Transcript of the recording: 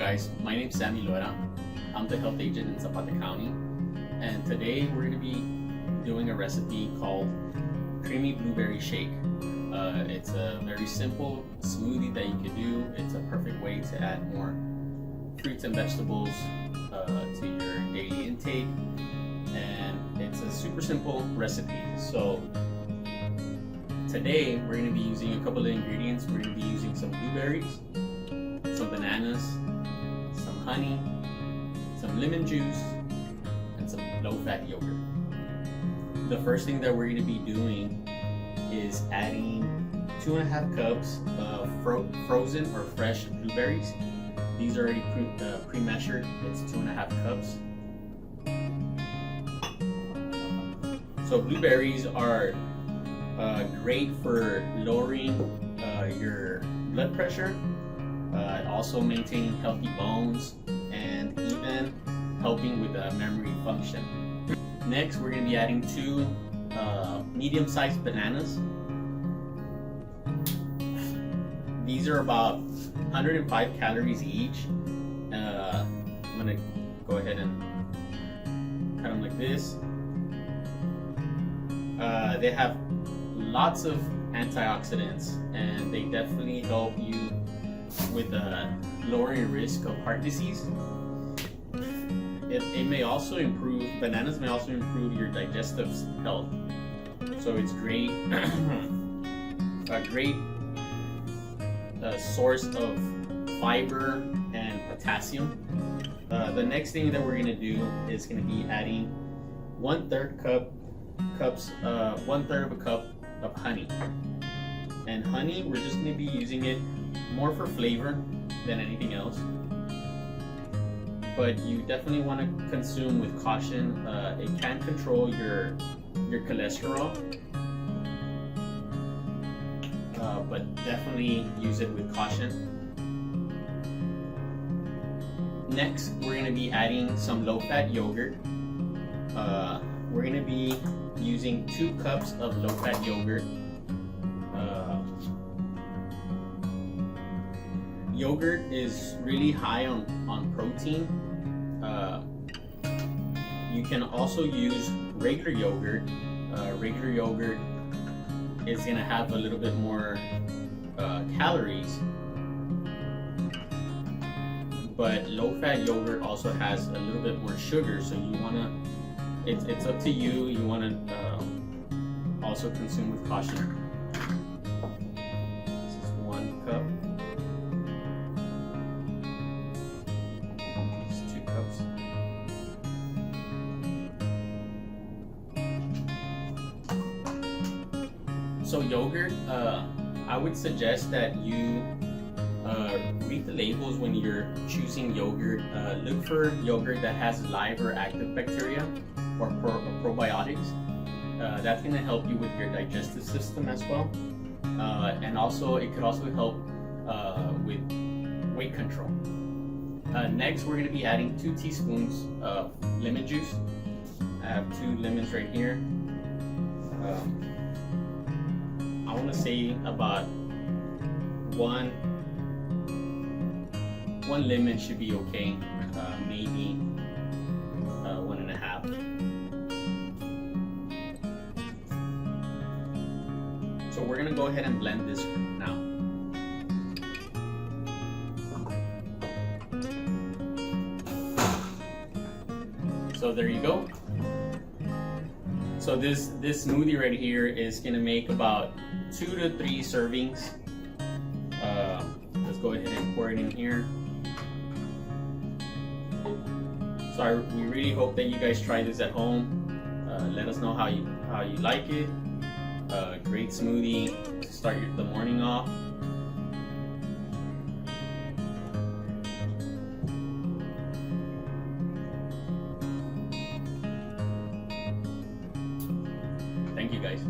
guys, my name is Sammy Lora. I'm the health agent in Zapata County, and today we're going to be doing a recipe called creamy blueberry shake. It's a very simple smoothie that you can do. It's a perfect way to add more fruits and vegetables to your daily intake, and it's a super simple recipe. So today we're going to be using a couple of ingredients. We're going to be using some blueberries, some bananas, some honey, some lemon juice, and some low-fat yogurt. The first thing that we're going to be doing is adding 2.5 cups of frozen or fresh blueberries. These are already pre-measured. It's 2.5 cups. So blueberries are great for lowering your blood pressure, also maintaining healthy bones, and even helping with memory function. Next, we're going to be adding 2 medium-sized bananas. These are about 105 calories each. I'm going to go ahead and cut them like this. They have lots of antioxidants, and they definitely help you with lowering risk of heart disease. It may also improve, bananas may also improve your digestive health. So it's great, a great source of fiber and potassium. The next thing that we're going to do is going to be adding 1/3 of a cup of honey. And honey, we're just going to be using it more for flavor than anything else. But you definitely want to consume with caution. It can control your cholesterol, but definitely use it with caution. Next, we're going to be adding some low-fat yogurt. We're going to be using 2 cups of low-fat yogurt. Yogurt is really high on protein. You can also use regular yogurt. Regular yogurt is going to have a little bit more calories, but low-fat yogurt also has a little bit more sugar, so you want to, it's up to you. You want to also consume with caution. This is 1 cup. This is 2 cups. So yogurt, I would suggest that you read the labels when you're choosing yogurt. Look for yogurt that has live or active bacteria or probiotics. That's going to help you with your digestive system as well. And also, it could also help with weight control. Next, we're going to be adding 2 teaspoons of lemon juice. I have 2 lemons right here. I want to say about one lemon should be okay, maybe 1.5. So we're gonna go ahead and blend this now. So there you go. So this smoothie right here is gonna make about 2 to 3 servings. Let's go ahead and pour it in here. So we really hope that you guys try this at home. Let us know how you like it. Great smoothie to start the morning off. Thank you guys.